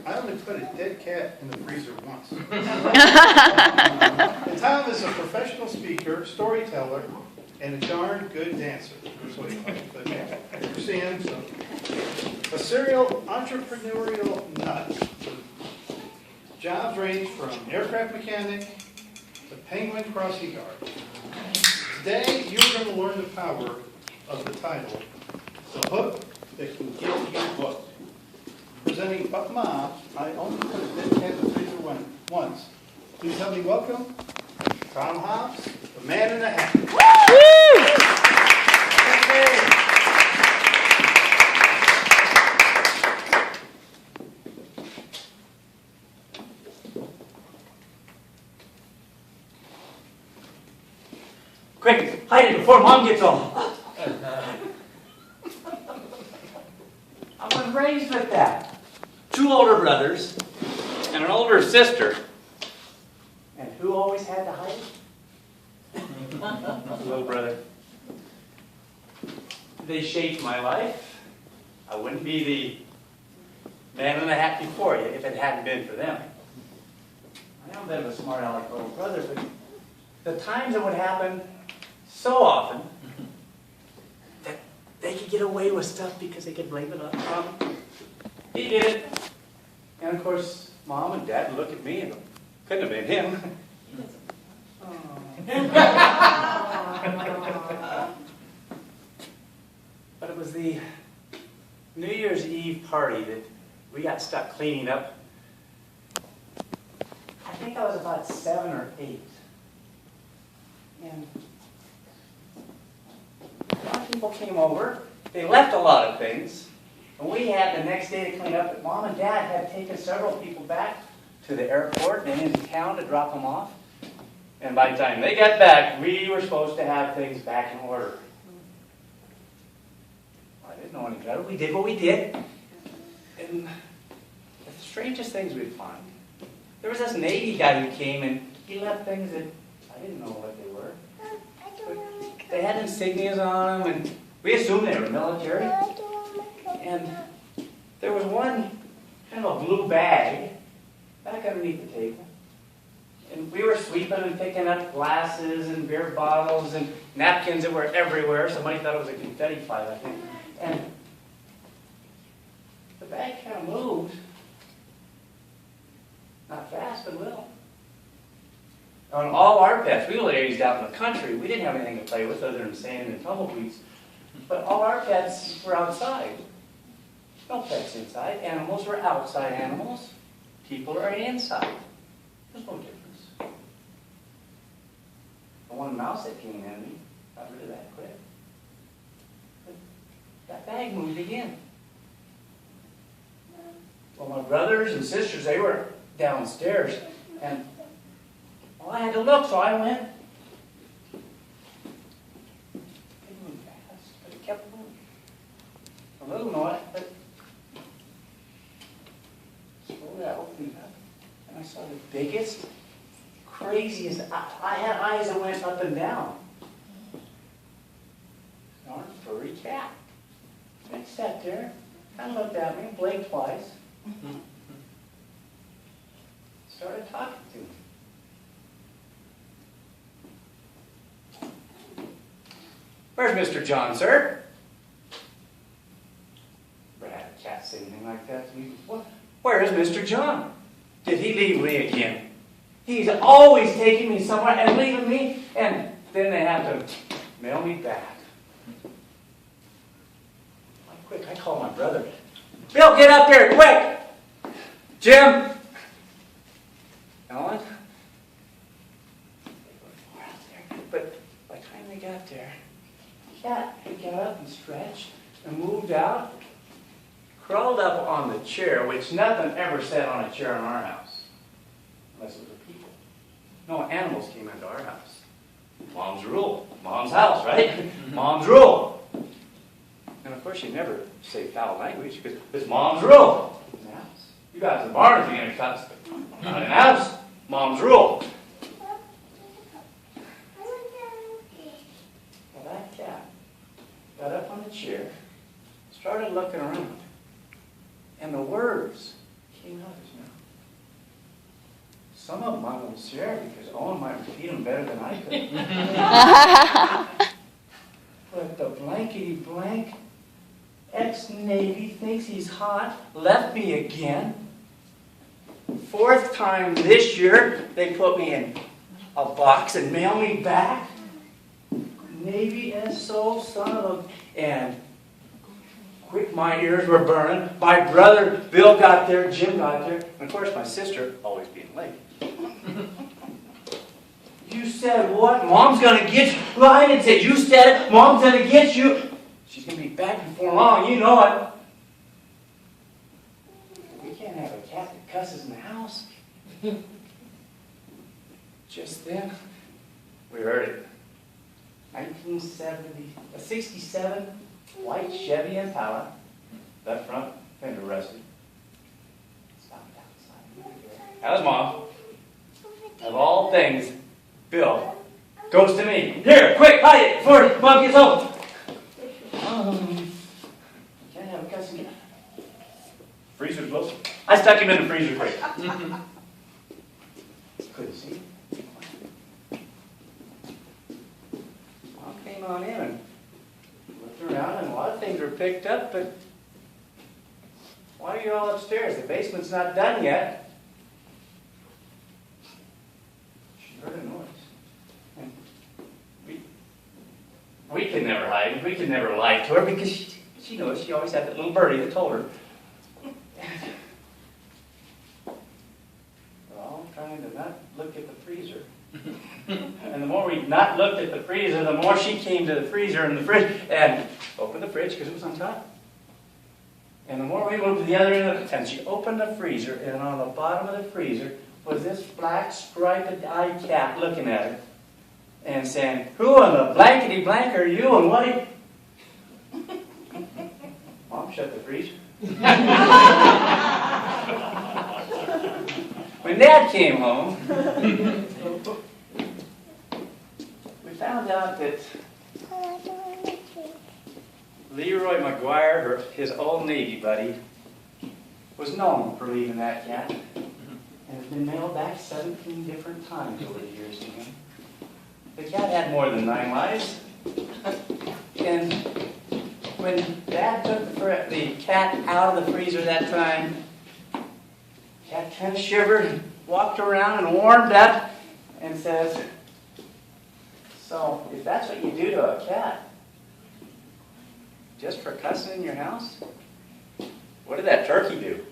I only put a dead cat in the freezer once. And Tom is a professional speaker, storyteller, and a darn good dancer. That's what he calls it. You see him? So. A serial entrepreneurial nut. Jobs range from aircraft mechanic to penguin crossing guard. Today, you're going to learn the power of the title, The Hook That Can Get You Hooked. Presenting But Mom, I only put a dead cat in the freezer once. Please help me welcome Tom Hobbs, the man in the hat. Quick, hide it before Mom gets home. I was raised with that. 2 older brothers and an older sister. And who always had to hide it? Little brother. They shaped my life. I wouldn't be the man in the hat before you if it hadn't been for them. I am a bit of a smart aleck little brother, but the times it would happen so often that they could get away with stuff because they could blame it on Mom. He did it. And of course, Mom and Dad would look at me and couldn't have been him. But it was the New Year's Eve party that we got stuck cleaning up. I think I was about 7 or 8. And a lot of people came over. They left a lot of things. And we had the next day to clean up. But Mom and Dad had taken several people back to the airport and into town to drop them off. And by the time they got back, we were supposed to have things back in order. I didn't know any better. We did what we did. And the strangest things we'd find. There was this Navy guy who came and he left things that I didn't know what they were. But they had insignias on them and we assumed they were military. And there was one kind of a blue bag back underneath the table. And we were sweeping and picking up glasses and beer bottles and napkins that were everywhere. Somebody thought it was a confetti fight, I think. And the bag kind of moved. Not fast, but little. On all our pets, we were raised out in the country. We didn't have anything to play with other than sand and tumbleweeds. But all our pets were outside. No pets inside. Animals were outside animals. People are inside. There's no difference. The one mouse that came in me got rid of that quick. But that bag moved again. Well, my brothers and sisters, they were downstairs. And well, I had to look, so I went. It didn't move fast, but it kept moving. A little noise, but slowly I opened it up. And I saw the biggest, craziest, I had eyes that went up and down. An furry cat. And it sat there, kind of looked at me, blinked twice. Started talking to me. Where's Mr. John, sir? Never had a cat say anything like that to me before. Where is Mr. John? Did he leave me again? He's always taking me somewhere and leaving me, and then they have to mail me back. Quick, I call my brother. Bill, get up there, quick! Jim! Ellen? They were far out there, but by the time they got there, the cat had got up and stretched and moved out, crawled up on the chair, which nothing ever sat on a chair in our house, unless it was a people. No animals came into our house. Mom's rule. Mom's house, right? Mom's rule. And of course, you never say foul language because it's Mom's rule. In the house. You guys in the barn if you're going to cuss, but not in the house. Mom's rule. Well, that cat got up on the chair, started looking around, and the words came out Some of them I won't share because Owen might repeat them better than I could. But the blankety blank ex-Navy thinks he's hot, left me again. 4th time this year, they put me in a box and mail me back. Navy SO, son of a... And quick, my ears were burning. My brother Bill got there, Jim got there, and of course my sister, always being late. You said what? Mom's gonna get you. Well, I didn't say you said it. Mom's gonna get you. She's gonna be back before long, you know it. We can't have a cat that cusses in the house. Just then, we heard it. 1967 white Chevy Impala, that front fender rusted. Stopped outside. That was Mom. Of all things, Bill goes to me. Here, quick, hide it before Mom gets home. Can't have a cussing cat. Freezer's close. I stuck him in the freezer quick. Couldn't see. Mom came on in and looked around, and a lot of things were picked up, but why are you all upstairs? The basement's not done yet. She heard a noise. And we could never hide. We could never lie to her because she knows she always had that little birdie that told her. We're all trying to not look at the freezer. And the more we not looked at the freezer, the more she came to the freezer and the fridge and opened the fridge because it was on top. And the more we moved to the other end of it, and she opened the freezer, and on the bottom of the freezer was this black striped-eyed cat looking at her and saying, "Who in the blankety blank are you, and what are you?" Mom shut the freezer. When Dad came home, we found out that Leroy McGuire, his old Navy buddy, was known for leaving that cat and has been mailed back 17 different times over the years to him. The cat had more than 9 lives. And when Dad took the cat out of the freezer that time, the cat kind of shivered and walked around and warmed up and says, "So, if that's what you do to a cat, just for cussing in your house, what did that turkey do?"